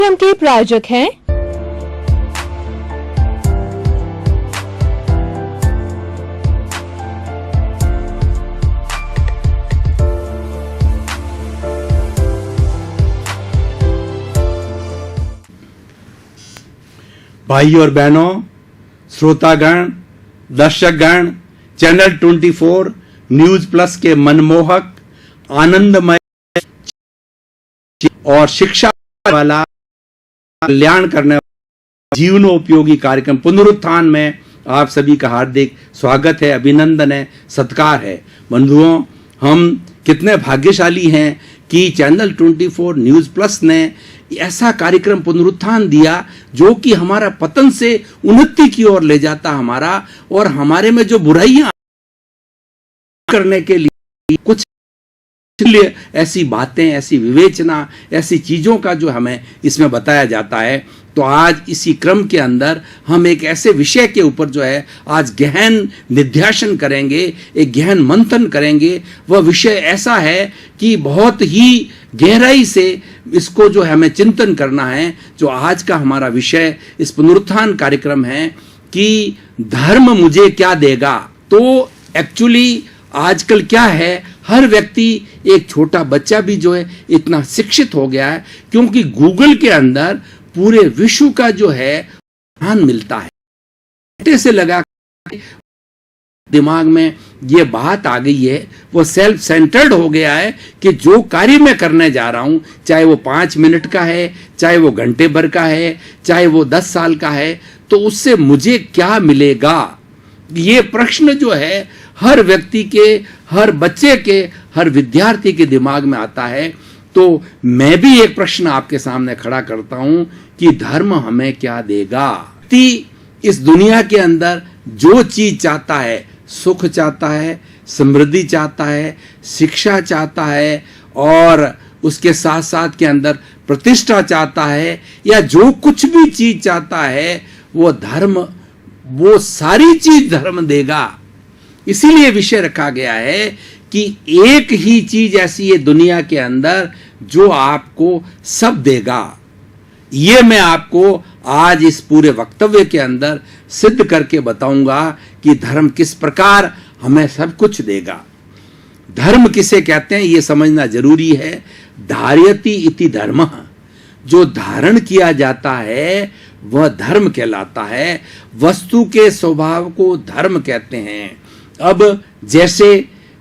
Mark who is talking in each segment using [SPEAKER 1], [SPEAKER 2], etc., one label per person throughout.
[SPEAKER 1] कार्यक्रम के प्रायोजक हैं
[SPEAKER 2] भाई और बहनों, श्रोतागण, दर्शकगण, चैनल 24 न्यूज प्लस के मनमोहक, आनंदमय और शिक्षा वाला, कल्याण करने वाला जीवनोपयोगी कार्यक्रम पुनरुत्थान में आप सभी का हार्दिक स्वागत है, अभिनंदन है, सत्कार है। बंधुओं, हम कितने भाग्यशाली हैं कि चैनल 24 न्यूज प्लस ने ऐसा कार्यक्रम पुनरुत्थान दिया जो कि हमारा पतन से उन्नति की ओर ले जाता हमारा, और हमारे में जो बुराइयां करने के लिए कुछ ऐसी बातें, ऐसी विवेचना, ऐसी चीजों का जो हमें इसमें बताया जाता है। तो आज इसी क्रम के अंदर हम एक ऐसे विषय के ऊपर जो है आज गहन निध्यासन करेंगे, एक गहन मंथन करेंगे। वह विषय ऐसा है कि बहुत ही गहराई से इसको जो है हमें चिंतन करना है। जो आज का हमारा विषय इस पुनरुत्थान कार्यक्रम है कि धर्म मुझे क्या देगा। तो एक्चुअली आजकल क्या है, हर व्यक्ति, एक छोटा बच्चा भी जो है इतना शिक्षित हो गया है क्योंकि गूगल के अंदर पूरे विश्व का जो है ज्ञान मिलता है। से लगा दिमाग में ये बात आ गई है, वो सेल्फ सेंटर्ड हो गया है कि जो कार्य मैं करने जा रहा हूं, चाहे वो 5 मिनट का है, चाहे वो घंटे भर का है, चाहे वो 10 साल का है, तो उससे मुझे क्या मिलेगा। ये प्रश्न जो है हर व्यक्ति के, हर बच्चे के, हर विद्यार्थी के दिमाग में आता है। तो मैं भी एक प्रश्न आपके सामने खड़ा करता हूं कि धर्म हमें क्या देगा। इस दुनिया के अंदर जो चीज चाहता है, सुख चाहता है, समृद्धि चाहता है, शिक्षा चाहता है, और उसके साथ साथ के अंदर प्रतिष्ठा चाहता है, या जो कुछ भी चीज चाहता है वो धर्म, वो सारी चीज धर्म देगा। इसीलिए विषय रखा गया है कि एक ही चीज ऐसी है दुनिया के अंदर जो आपको सब देगा। ये मैं आपको आज इस पूरे वक्तव्य के अंदर सिद्ध करके बताऊंगा कि धर्म किस प्रकार हमें सब कुछ देगा। धर्म किसे कहते हैं ये समझना जरूरी है। धार्यति इति धर्मः, जो धारण किया जाता है वह धर्म कहलाता है। वस्तु के स्वभाव को धर्म कहते हैं। अब जैसे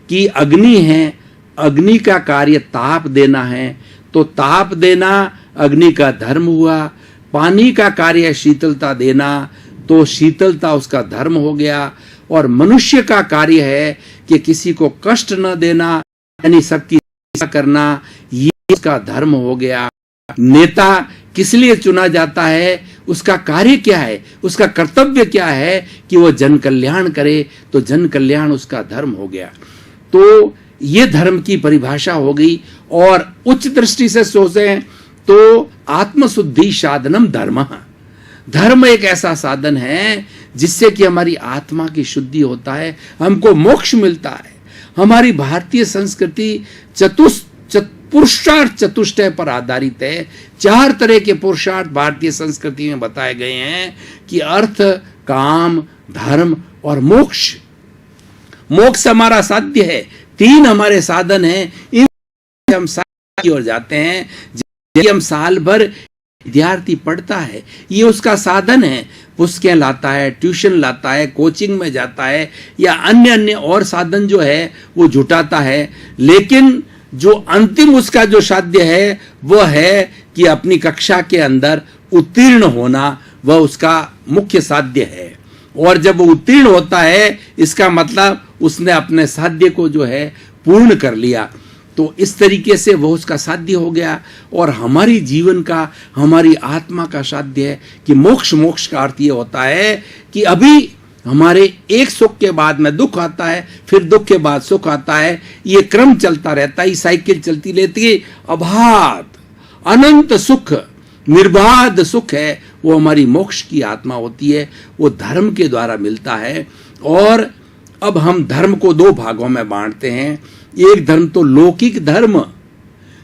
[SPEAKER 2] कि अग्नि है, अग्नि का कार्य ताप देना है, तो ताप देना अग्नि का धर्म हुआ। पानी का कार्य शीतलता देना, तो शीतलता उसका धर्म हो गया। और मनुष्य का कार्य है कि किसी को कष्ट न देना, यानी सबकी सेवा करना, ये उसका धर्म हो गया। नेता किस लिए चुना जाता है, उसका कार्य क्या है, उसका कर्तव्य क्या है कि वो जन कल्याण करे, तो जन कल्याण उसका धर्म हो गया। तो ये धर्म की परिभाषा हो गई। और उच्च दृष्टि से सोचें तो आत्मशुद्धि साधनम धर्म। धर्म एक ऐसा साधन है जिससे कि हमारी आत्मा की शुद्धि होता है, हमको मोक्ष मिलता है। हमारी भारतीय संस्कृति पुरुषार्थ चतुष्टय पर आधारित है। 4 तरह के पुरुषार्थ भारतीय संस्कृति में बताए गए हैं कि अर्थ, काम, धर्म और मोक्ष। मोक्ष हमारा साध्य है। 3 हमारे साधन हैं, इन हम साथ की ओर जाते हैं। जब हम साल भर विद्यार्थी पढ़ता है, ये उसका साधन है। पुस्तकें लाता है, ट्यूशन लाता है, कोचिंग में जाता है, या अन्य और साधन जो है वो जुटाता है। लेकिन जो अंतिम उसका जो साध्य है वह है कि अपनी कक्षा के अंदर उत्तीर्ण होना, वह उसका मुख्य साध्य है। और जब वो उत्तीर्ण होता है, इसका मतलब उसने अपने साध्य को जो है पूर्ण कर लिया। तो इस तरीके से वह उसका साध्य हो गया। और हमारी जीवन का, हमारी आत्मा का साध्य है कि मोक्ष। मोक्ष का अर्थ ये होता है कि अभी हमारे एक सुख के बाद में दुख आता है, फिर दुख के बाद सुख आता है। ये क्रम चलता रहता है, साइकिल चलती रहती है। अबाध अनंत सुख, निर्बाध सुख है, वो हमारी मोक्ष की आत्मा होती है। वो धर्म के द्वारा मिलता है। और अब हम धर्म को 2 भागों में बांटते हैं। एक धर्म तो लौकिक धर्म,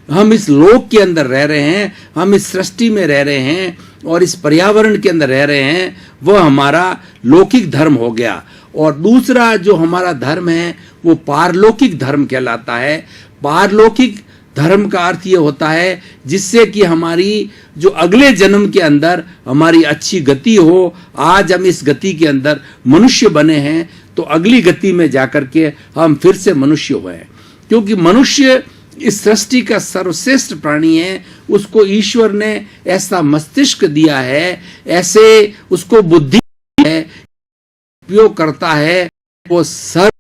[SPEAKER 2] हम इस लोक के अंदर रह रहे हैं, हम इस सृष्टि में रह रहे हैं और इस पर्यावरण के अंदर रह रहे हैं, वह हमारा लौकिक धर्म हो गया। और दूसरा जो हमारा धर्म है वो पारलौकिक धर्म कहलाता है। पारलौकिक धर्म का अर्थ ये होता है जिससे कि हमारी जो अगले जन्म के अंदर हमारी अच्छी गति हो। आज हम इस गति के अंदर मनुष्य बने हैं तो अगली गति में जाकर के हम फिर से मनुष्य हुए, क्योंकि मनुष्य इस सृष्टि का सर्वश्रेष्ठ प्राणी है। उसको ईश्वर ने ऐसा मस्तिष्क दिया है, ऐसे उसको बुद्धि है, उपयोग करता है, वो सर्व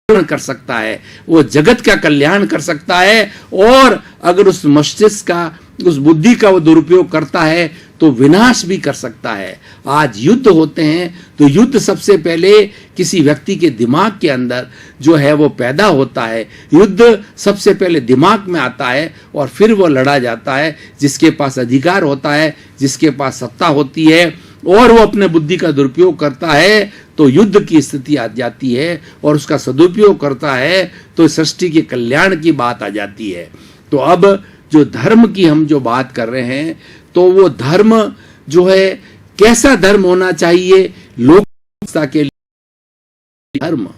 [SPEAKER 2] कर सकता है, वो जगत का कल्याण कर सकता है। और अगर उस मस्तिष्क का, उस बुद्धि का वो दुरुपयोग करता है तो विनाश भी कर सकता है। आज युद्ध होते हैं तो युद्ध सबसे पहले किसी व्यक्ति के दिमाग के अंदर जो है वो पैदा होता है। युद्ध सबसे पहले दिमाग में आता है और फिर वो लड़ा जाता है। जिसके पास अधिकार होता है, जिसके पास सत्ता होती है और वो अपने बुद्धि का दुरुपयोग करता है तो युद्ध की स्थिति आ जाती है, और उसका सदुपयोग करता है तो सृष्टि के कल्याण की बात आ जाती है। तो अब जो धर्म की हम जो बात कर रहे हैं तो वो धर्म जो है कैसा धर्म होना चाहिए? लोक व्यवस्था के लिए धर्म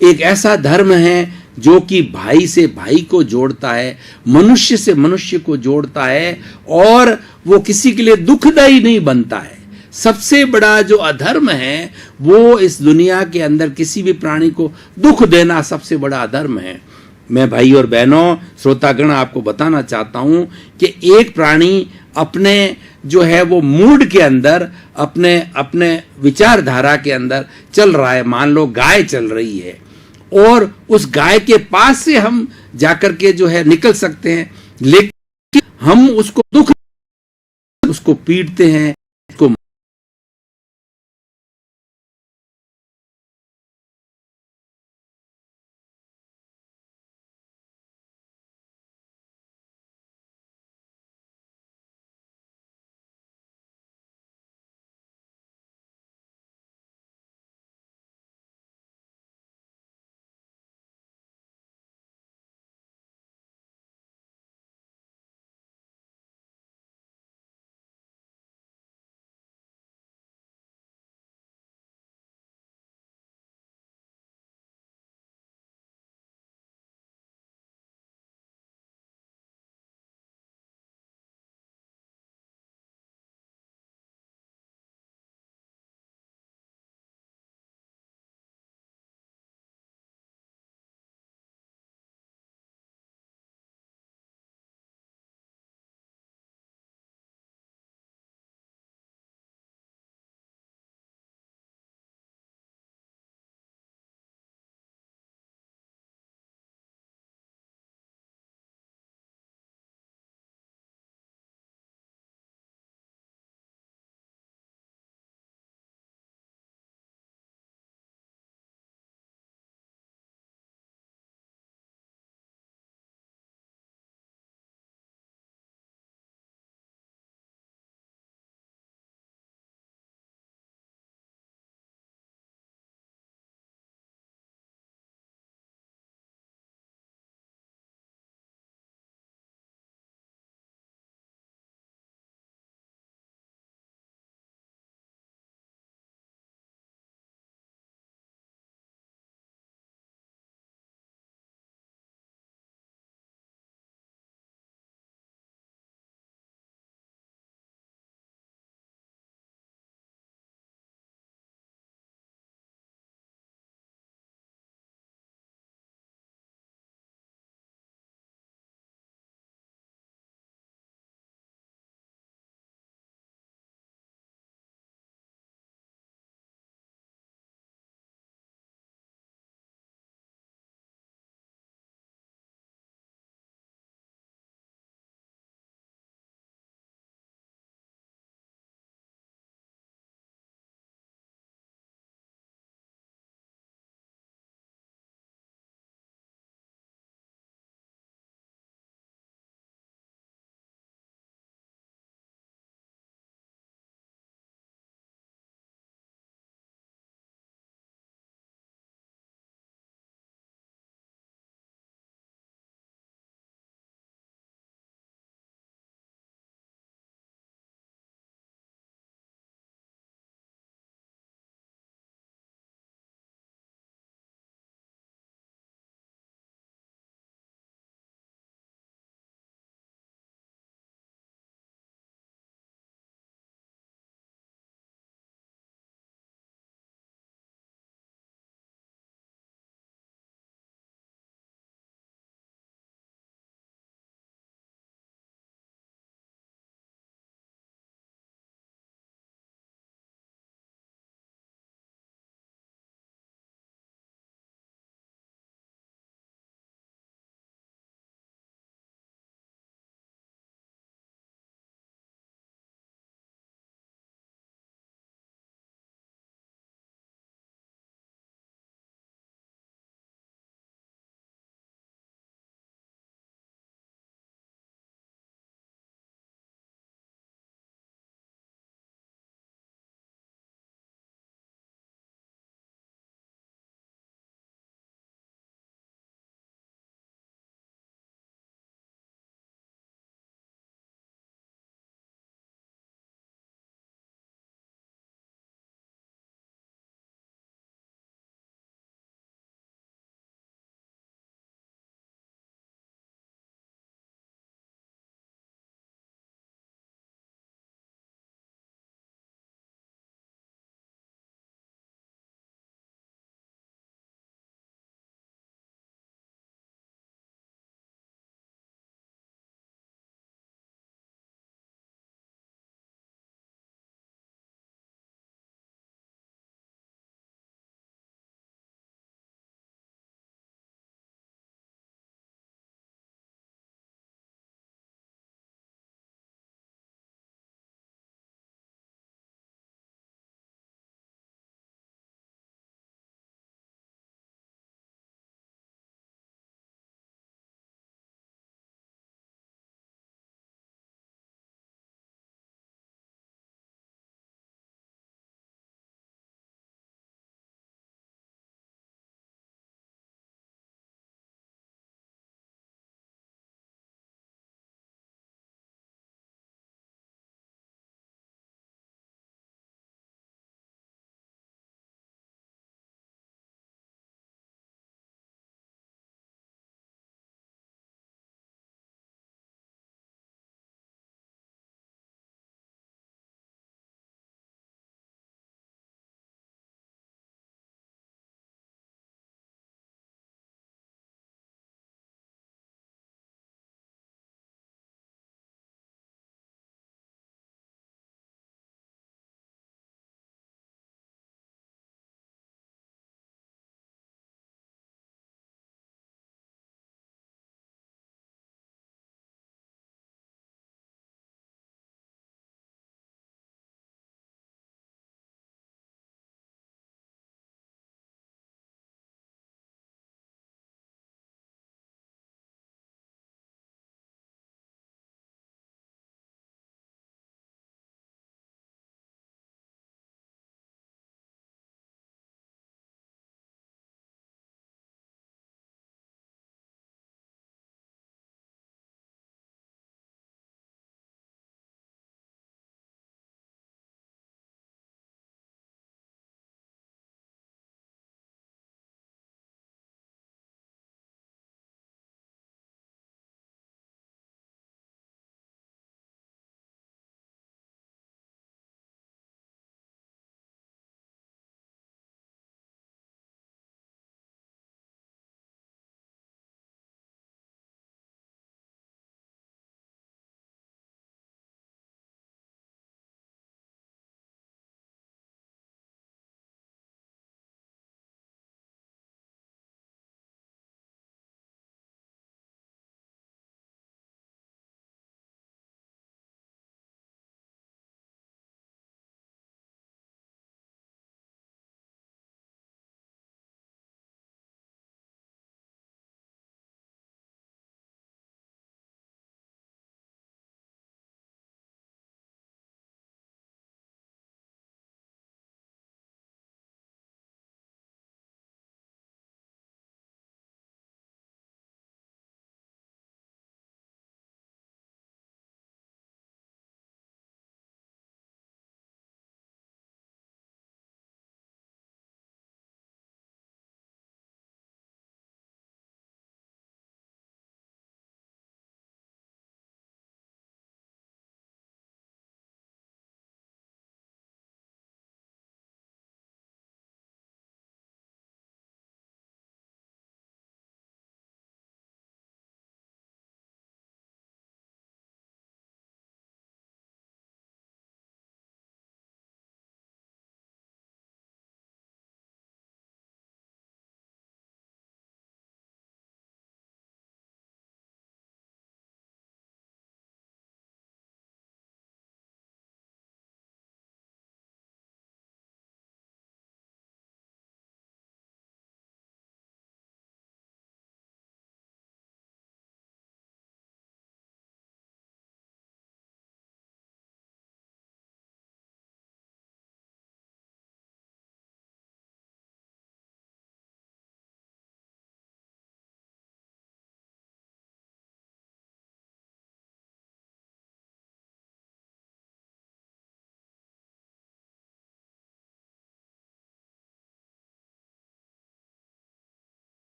[SPEAKER 2] एक ऐसा धर्म है जो कि भाई से भाई को जोड़ता है, मनुष्य से मनुष्य को जोड़ता है, और वो किसी के लिए दुखदाई नहीं बनता है। सबसे बड़ा जो अधर्म है वो इस दुनिया के अंदर किसी भी प्राणी को दुख देना सबसे बड़ा अधर्म है। मैं भाई और बहनों, श्रोतागण, आपको बताना चाहता हूं कि एक प्राणी अपने जो है वो मूड के अंदर, अपने अपने विचारधारा के अंदर चल रहा है। मान लो गाय चल रही है और उस गाय के पास से हम जाकर के जो है निकल सकते हैं, लेकिन हम उसको दुख, उसको पीटते हैं, उसको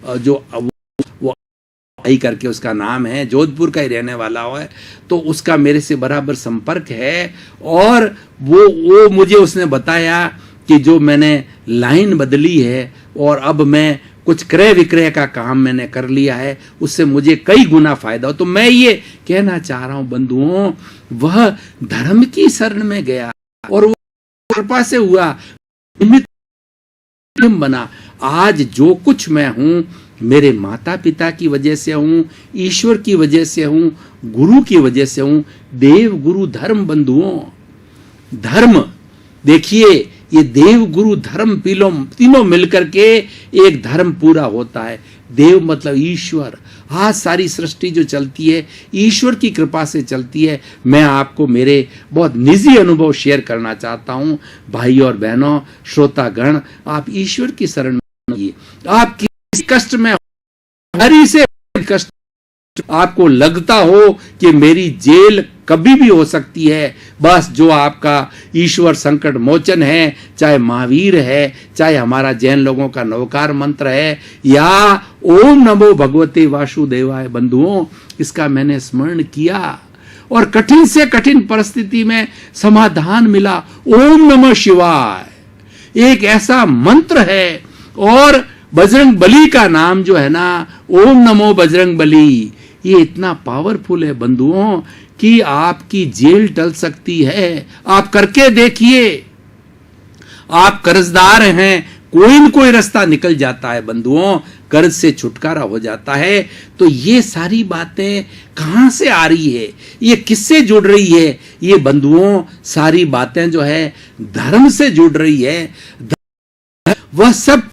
[SPEAKER 2] जो वो आई करके उसका नाम है, जोधपुर का ही रहने वाला है, तो उसका मेरे से बराबर संपर्क है। और वो मुझे उसने बताया कि जो मैंने लाइन बदली है और अब मैं कुछ क्रय विक्रय का काम मैंने कर लिया है, उससे मुझे कई गुना फायदा हो। तो मैं ये कहना चाह रहा हूं बंधुओं, वह धर्म की शरण में गया और वो कृपा से हुआ, बना। आज जो कुछ मैं हूं मेरे माता पिता की वजह से हूं, ईश्वर की वजह से हूं, गुरु की वजह से हूं। देव गुरु धर्म बंधुओं, धर्म देखिए, ये देव गुरु धर्म तीनों मिलकर के एक धर्म पूरा होता है। देव मतलब ईश्वर। आज सारी सृष्टि जो चलती है ईश्वर की कृपा से चलती है। मैं आपको मेरे बहुत निजी अनुभव शेयर करना चाहता हूं। भाई और बहनों, श्रोतागण, आप ईश्वर की शरण में आइए। आप किसी कष्ट में, हरी से कष्ट, आपको लगता हो कि मेरी जेल कभी भी हो सकती है, बस जो आपका ईश्वर संकट मोचन है, चाहे महावीर है, चाहे हमारा जैन लोगों का नवकार मंत्र है, या ओम नमो भगवते वासुदेवाय, बंधुओं इसका मैंने स्मरण किया और कठिन से कठिन परिस्थिति में समाधान मिला। ओम नमः शिवाय एक ऐसा मंत्र है, और बजरंग बली का नाम जो है ना, ओम नमो बजरंग बली, ये इतना पावरफुल है बंधुओं कि आपकी जेल टल सकती है। आप करके देखिए। आप कर्जदार हैं, कोई न कोई रास्ता निकल जाता है बंधुओं, कर्ज से छुटकारा हो जाता है। तो ये सारी बातें कहां से आ रही है, ये किससे जुड़ रही है? ये बंधुओं सारी बातें जो है धर्म से जुड़ रही है। वह सब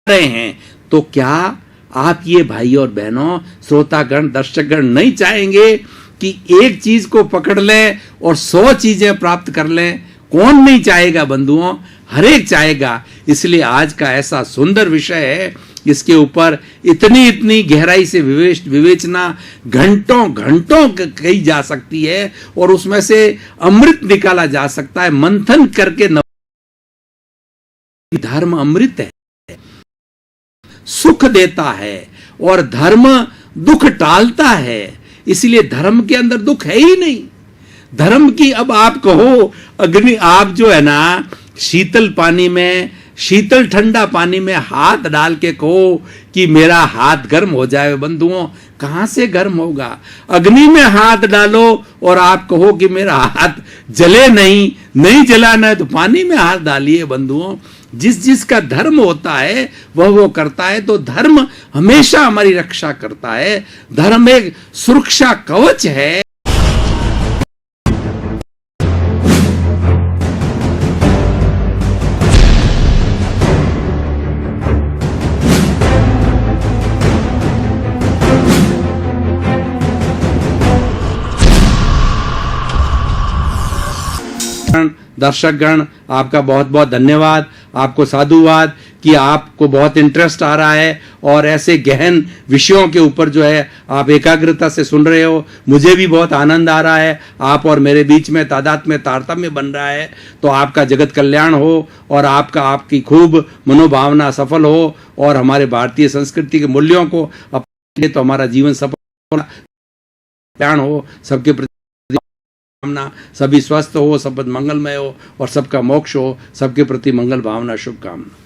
[SPEAKER 2] रहे हैं। तो क्या आप ये भाई और बहनों, श्रोतागण, दर्शकगण नहीं चाहेंगे कि एक चीज को पकड़ लें और 100 चीजें प्राप्त कर लें? कौन नहीं चाहेगा बंधुओं? हर एक चाहेगा। इसलिए आज का ऐसा सुंदर विषय है, इसके ऊपर इतनी गहराई से विवेचना घंटों घंटों कही जा सकती है, और उसमें से अमृत निकाला जा सकता है मंथन करके। धर्म अमृत है, सुख देता है, और धर्म दुख टालता है। इसलिए धर्म के अंदर दुख है ही नहीं। धर्म की, अब आप कहो अग्नि, आप जो है ना शीतल पानी में, शीतल ठंडा पानी में हाथ डाल के कहो कि मेरा हाथ गर्म हो जाए, बंधुओं कहां से गर्म होगा? अग्नि में हाथ डालो और आप कहो कि मेरा हाथ जले नहीं जलाना है तो पानी में हाथ डालिए बंधुओं। जिसका धर्म होता है वह वो करता है। तो धर्म हमेशा हमारी रक्षा करता है। धर्म एक सुरक्षा कवच है। दर्शकगण, आपका बहुत बहुत धन्यवाद, आपको साधुवाद कि आपको बहुत इंटरेस्ट आ रहा है और ऐसे गहन विषयों के ऊपर जो है आप एकाग्रता से सुन रहे हो। मुझे भी बहुत आनंद आ रहा है। आप और मेरे बीच में तादात्म्य तारतम्य बन रहा है। तो आपका जगत कल्याण हो और आपकी खूब मनोभावना सफल हो, और हमारे भारतीय संस्कृति के मूल्यों को अपने, तो हमारा जीवन सफल कल्याण हो। सबके प्रति सभी स्वस्थ हो, सब मंगलमय हो और सबका मोक्ष हो। सबके प्रति मंगल भावना, शुभकामना।